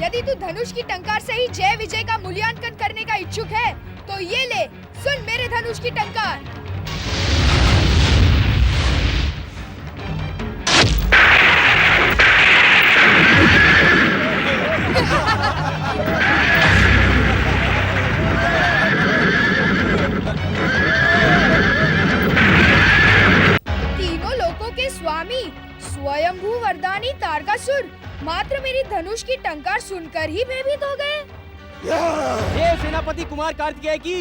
यदि तू धनुष की टंकार से ही जय विजय का मूल्यांकन करने का इच्छुक है तो ये ले, सुन मेरे धनुष की टंकार। तीनों लोकों के स्वामी स्वयंभू वरदानी तारकासुर मात्र मेरी धनुष की टंकार सुनकर ही भयभीत हो गए। ये सेनापति कुमार कार्तिकेय की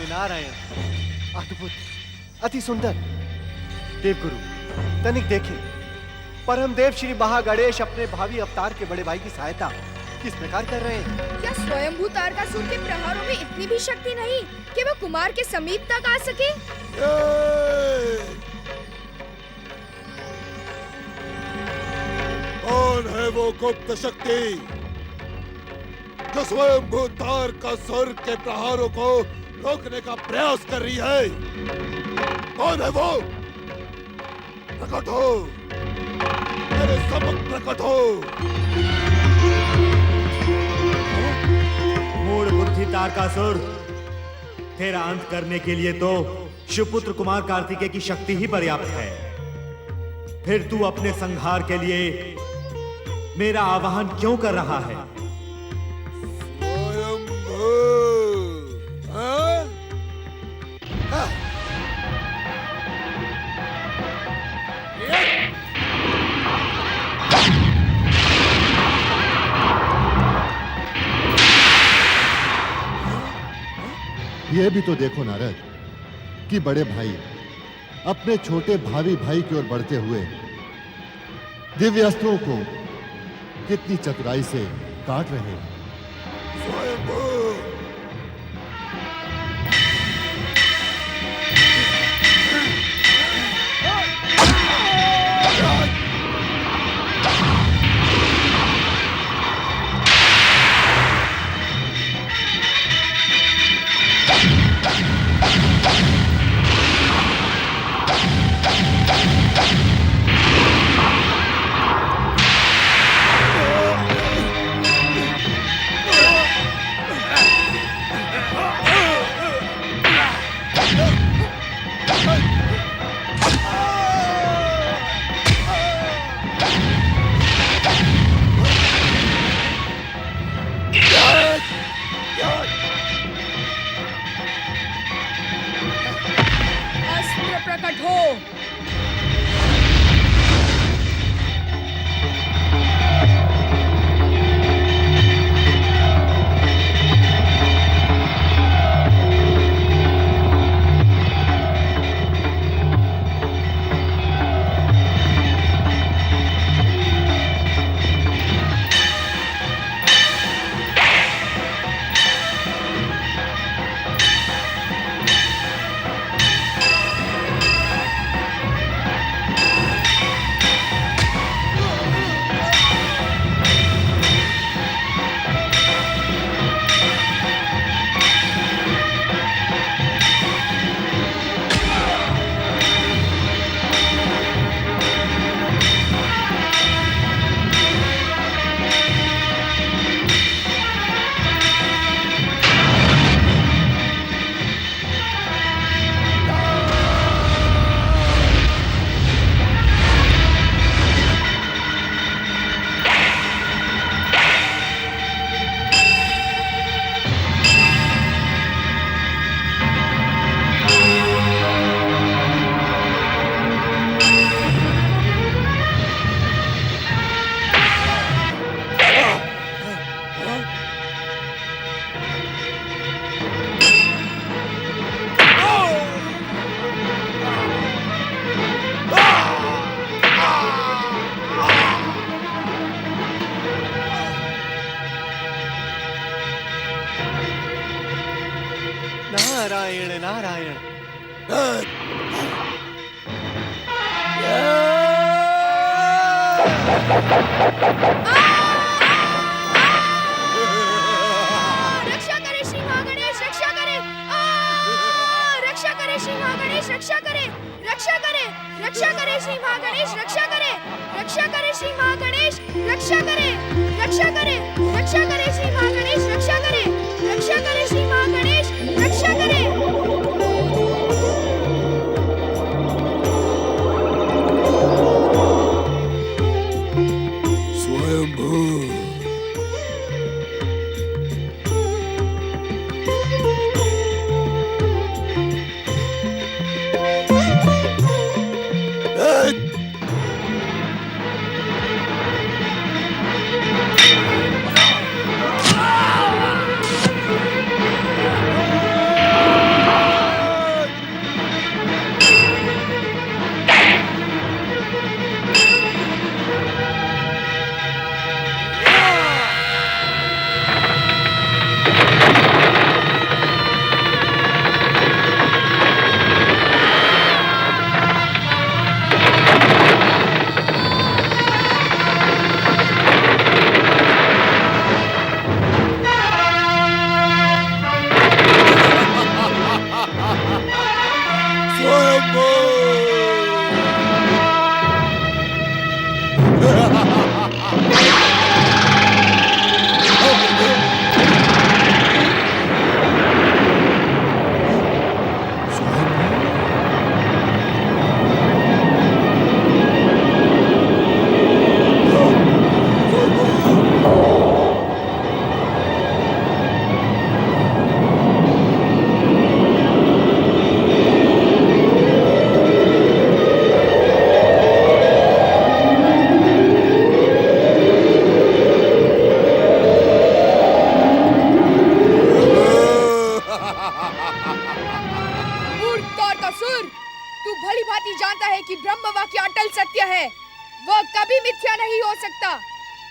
नारायण, अद्भुत, अति सुंदर। देवगुरु तनिक देखें, परम देव श्री महागणेश अपने भावी अवतार के बड़े भाई की सहायता किस प्रकार कर रहे हैं? क्या स्वयंभू तारकासुर के प्रहारों में इतनी भी शक्ति नहीं कि वो कुमार के समीप तक आ सके? कौन है वो गुप्त शक्ति जो स्वयंभू तारकासुर के प्रहारों को रोकने का प्रयास कर रही है? कौन है वो? प्रकट हो, मेरे सम्मुख प्रकट हो। मूढ़ बुद्धि तारकासुर, तेरा अंत करने के लिए तो शिवपुत्र कुमार कार्तिकेय की शक्ति ही पर्याप्त है। फिर तू अपने संहार के लिए मेरा आवाहन क्यों कर रहा है? ये भी तो देखो नारद कि बड़े भाई अपने छोटे भावी भाई की ओर बढ़ते हुए दिव्य अस्त्रों को कितनी चतुराई से काट रहे हैं। नारायण नारायण। रक्षा करे श्री महागणेश, रक्षा करे। रक्षा करे श्री महागणेश, रक्षा करे। रक्षा करे, रक्षा करे श्री महागणेश, रक्षा करे। रक्षा करे श्री महागणेश, रक्षा करे। रक्षा करे, रक्षा करे श्री महागणेश, रक्षा करे। रक्षा करे श्री महागणेश, रक्षा करे।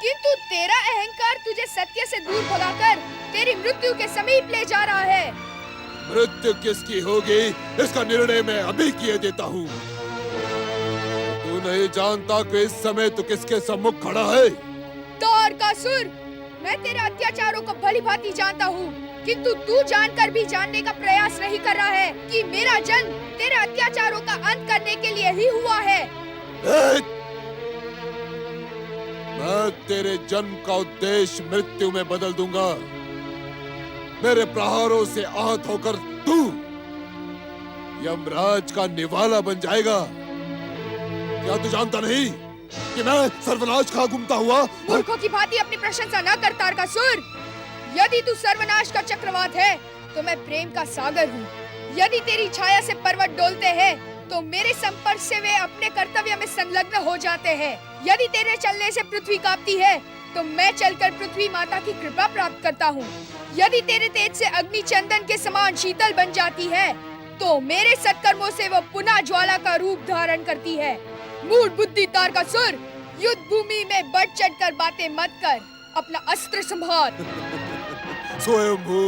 किंतु तेरा अहंकार तुझे सत्य से दूर भगाकर तेरी मृत्यु के समीप ले जा रहा है। मृत्यु किसकी होगी इसका निर्णय मैं अभी किए देता हूँ। तू नहीं जानता कि इस समय तू किसके सम्मुख खड़ा है। तारकासुर, मैं तेरे अत्याचारों को भली भांति जानता हूँ, किंतु तू जानकर भी जानने का प्रयास नहीं कर रहा है कि मेरा जन्म तेरे अत्याचारों का अंत करने के लिए ही हुआ है। मैं तेरे जन्म का उद्देश्य मृत्यु में बदल दूंगा। मेरे प्रहारों से आहत होकर तू यमराज का निवाला बन जाएगा। क्या तू जानता नहीं कि मैं सर्वनाश खा घूमता हुआ? मूर्खों की भांति अपनी प्रशंसा न कर तारकासुर। यदि तू सर्वनाश का चक्रवात है तो मैं प्रेम का सागर हूँ। यदि तेरी छाया से पर्वत डोलते हैं तो मेरे संपर्क से वे अपने कर्तव्य में संलग्न हो जाते हैं। यदि तेरे चलने से पृथ्वी कांपती है तो मैं चलकर पृथ्वी माता की कृपा प्राप्त करता हूँ। यदि तेरे तेज से अग्नि चंदन के समान शीतल बन जाती है तो मेरे सत्कर्मों से वो पुनः ज्वाला का रूप धारण करती है। मूढ़ बुद्धि तारकासुर, युद्ध भूमि में बढ़ चढ़कर बातें मत कर, अपना अस्त्र संभाल। स्वयंभू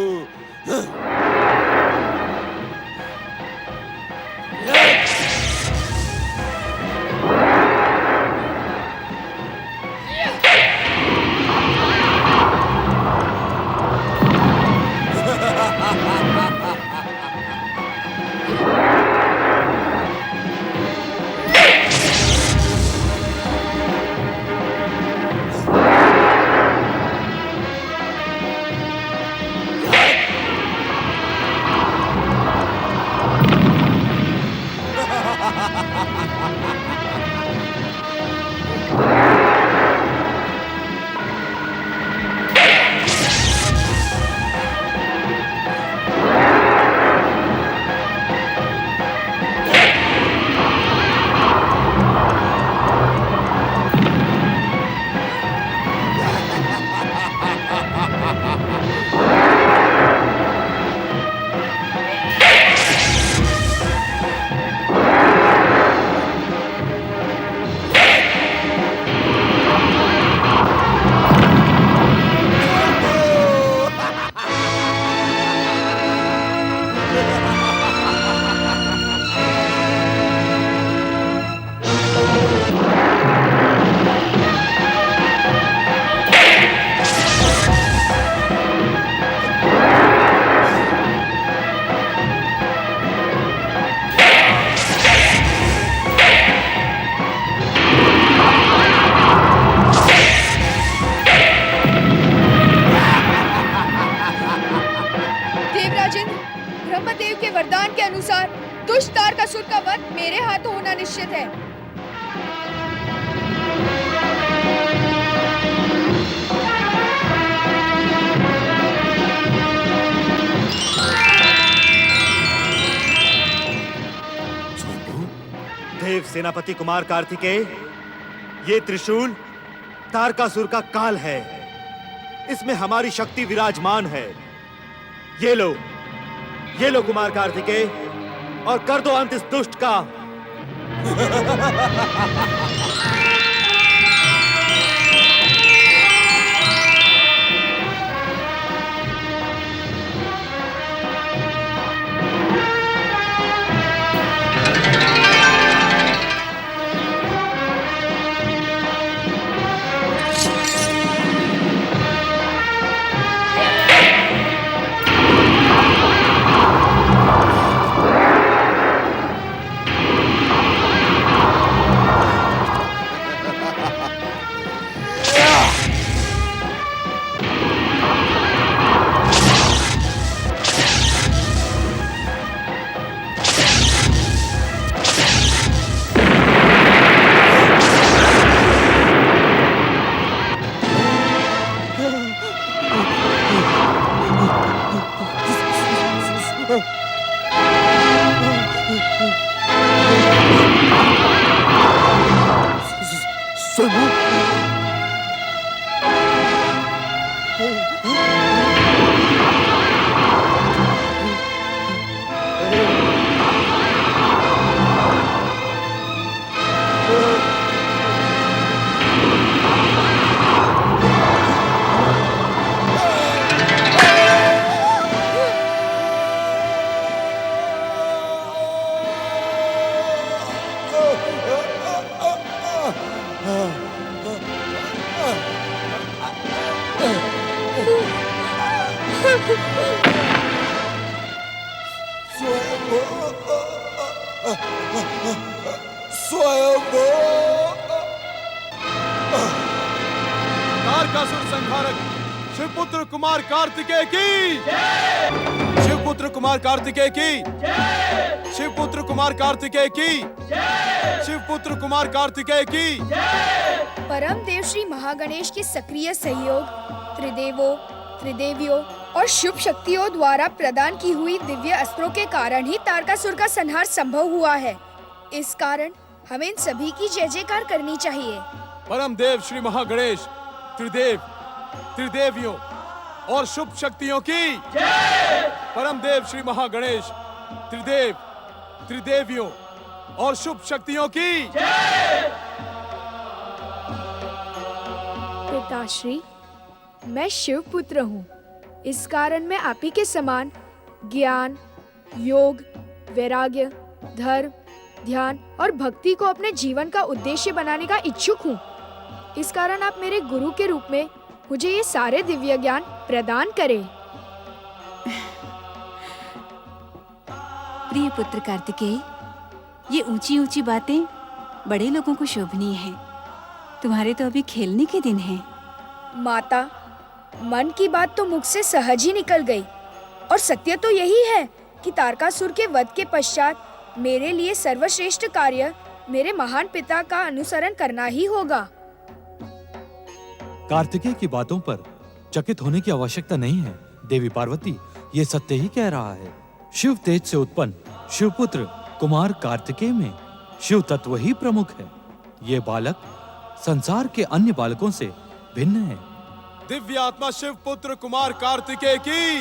सेनापति कुमार कार्तिकेय, ये त्रिशूल तारकासुर का काल है। इसमें हमारी शक्ति विराजमान है। ये लो कुमार कार्तिकेय, और कर दो अंत इस दुष्ट का। तारकासुर संहारक शिवपुत्र कुमार कार्तिकेय की, शिवपुत्र कुमार कार्तिकेय की, शिवपुत्र कुमार कार्तिकेय की, शिवपुत्र कुमार कार्तिकेय की। परम देव श्री महागणेश के सक्रिय सहयोग, त्रिदेवों, त्रिदेवियों और शुभ शक्तियों द्वारा प्रदान की हुई दिव्य अस्त्रों के कारण ही तारकासुर का संहार संभव हुआ है। इस कारण हमें इन सभी की जय जयकार करनी चाहिए। परम देव श्री महागणेश, त्रिदेव, त्रिदेवियों और शुभ शक्तियों की। परम देव श्री महागणेश, त्रिदेव, त्रिदेवियों और शुभ शक्तियों की। पिताश्री, मैं शिव पुत्र हूँ। इस कारण मैं आप ही के समान ज्ञान, योग, वैराग्य, धर्म, ध्यान और भक्ति को अपने जीवन का उद्देश्य बनाने का इच्छुक हूँ। इस कारण आप मेरे गुरु के रूप में मुझे ये सारे दिव्य ज्ञान प्रदान करें। प्रिय पुत्र कार्तिकेय, ये ऊंची ऊंची बातें बड़े लोगों को शोभनीय है। तुम्हारे तो अभी खेलने के दिन हैं। माता, मन की बात तो मुख से सहज ही निकल गई और सत्य तो यही है कि तारकासुर के वध के पश्चात मेरे लिए सर्वश्रेष्ठ कार्य मेरे महान पिता का अनुसरण करना ही होगा। कार्तिकेय की बातों पर चकित होने की आवश्यकता नहीं है। देवी पार्वती ये सत्य ही कह रहा है। शिव तेज से उत्पन्न शिवपुत्र कुमार कार्तिकेय में शिव तत्व ही प्रमुख है। ये बालक संसार के अन्य बालकों से भिन्न है। दिव्य आत्मा शिवपुत्र कुमार कार्तिकेय की।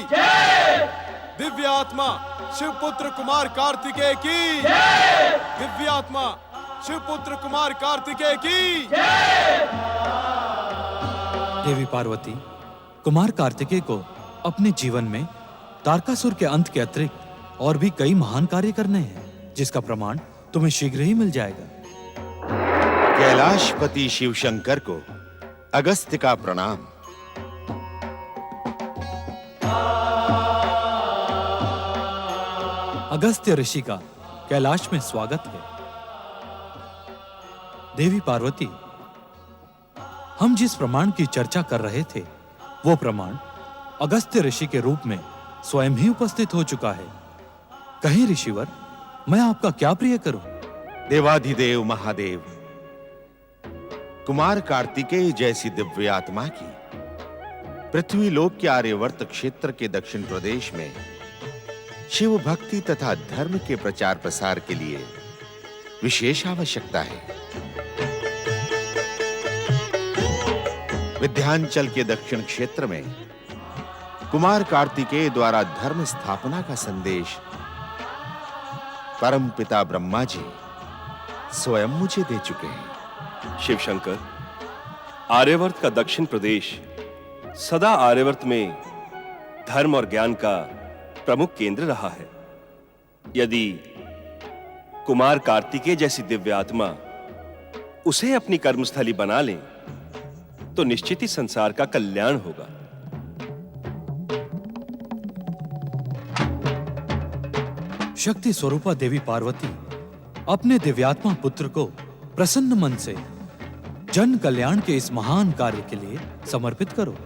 दिव्य आत्मा शिवपुत्र कुमार कार्तिकेय की। दिव्य आत्मा शिवपुत्र कुमार कार्तिकेय की। देवी पार्वती, कुमार कार्तिकेय को अपने जीवन में तारकासुर के अंत के अतिरिक्त और भी कई महान कार्य करने हैं, जिसका प्रमाण तुम्हें शीघ्र ही मिल जाएगा। कैलाशपति शिव शंकर को अगस्त्य का प्रणाम। अगस्त्य ऋषि का कैलाश में स्वागत है। देवी पार्वती, हम जिस प्रमाण की चर्चा कर रहे थे वो प्रमाण अगस्त्य ऋषि के रूप में स्वयं ही उपस्थित हो चुका है। कहीं ऋषिवर, मैं आपका क्या प्रिय करूं? देवाधिदेव महादेव, कुमार कार्तिकेय जैसी दिव्य आत्मा की पृथ्वी लोक के आर्यवर्त क्षेत्र के दक्षिण प्रदेश में शिव भक्ति तथा धर्म के प्रचार प्रसार के लिए विशेष आवश्यकता है। विंध्याचल के दक्षिण क्षेत्र में कुमार कार्तिकेय द्वारा धर्म स्थापना का संदेश परम पिता ब्रह्मा जी स्वयं मुझे दे चुके हैं। शिव शंकर, आर्यवर्त का दक्षिण प्रदेश सदा आर्यवर्त में धर्म और ज्ञान का प्रमुख केंद्र रहा है। यदि कुमार कार्तिकेय जैसी दिव्य आत्मा उसे अपनी कर्मस्थली बना लें तो निश्चित ही संसार का कल्याण होगा। शक्ति स्वरूपा देवी पार्वती अपने दिव्यात्मा पुत्र को प्रसन्न मन से जन कल्याण के इस महान कार्य के लिए समर्पित करो।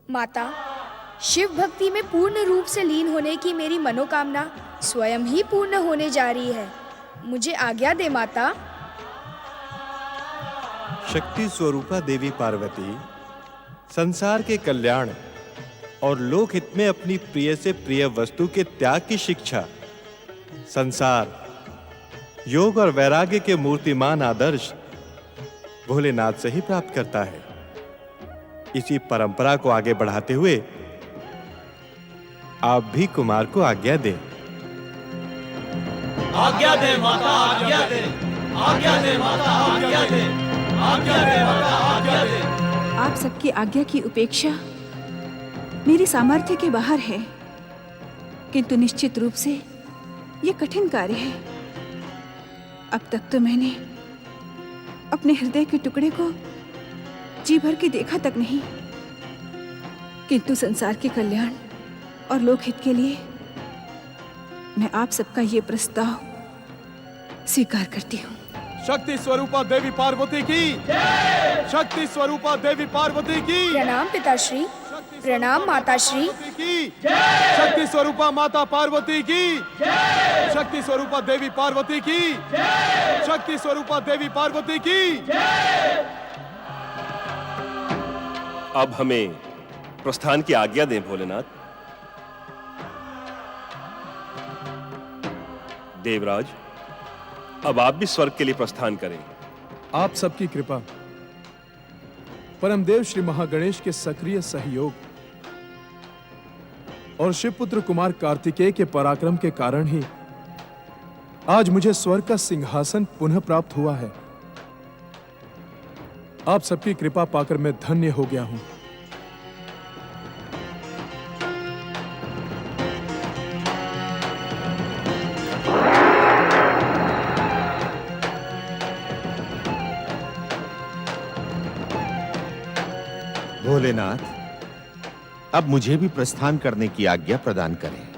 माता, शिव भक्ति में पूर्ण रूप से लीन होने की मेरी मनोकामना स्वयं ही पूर्ण होने जा रही है। मुझे आज्ञा दे माता। शक्ति स्वरूपा देवी पार्वती संसार के कल्याण और लोक हित में अपनी प्रिय से प्रिय वस्तु के त्याग की शिक्षा संसार, योग और वैराग्य के मूर्तिमान आदर्श भोलेनाथ से ही प्राप्त करता है। इसी परंपरा को आगे बढ़ाते हुए आप भी कुमार को आज्ञा दें। आज्ञा दे माता, आज्ञा दे, आज्ञा दे माता, आज्ञा दे, आज्ञा दे माता, आज्ञा दे। आप सबकी आज्ञा की उपेक्षा मेरी सामर्थ्य के बाहर है, किंतु निश्चित रूप से ये कठिन कार्य है। अब तक तो मैंने अपने हृदय के टुकड़े को जी भर के देखा तक नहीं, किंतु संसार के कल्याण और लोकहित के लिए मैं आप सबका ये प्रस्ताव स्वीकार करती हूँ। शक्ति स्वरूपा देवी पार्वती की, शक्ति स्वरूपा देवी पार्वती की, प्रणाम पिताश्री, प्रणाम माताश्री। की शक्ति स्वरूपा माता पार्वती की, शक्ति स्वरूपा देवी पार्वती की, शक्ति स्वरूपा देवी पार्वती की। अब हमें प्रस्थान की आज्ञा दें भोलेनाथ। देवराज, अब आप भी स्वर्ग के लिए प्रस्थान करें। आप सबकी कृपा, परमदेव श्री महागणेश के सक्रिय सहयोग और शिवपुत्र कुमार कार्तिकेय के पराक्रम के कारण ही आज मुझे स्वर्ग का सिंहासन पुनः प्राप्त हुआ है। आप सबकी कृपा पाकर मैं धन्य हो गया हूं। भोलेनाथ, अब मुझे भी प्रस्थान करने की आज्ञा प्रदान करें।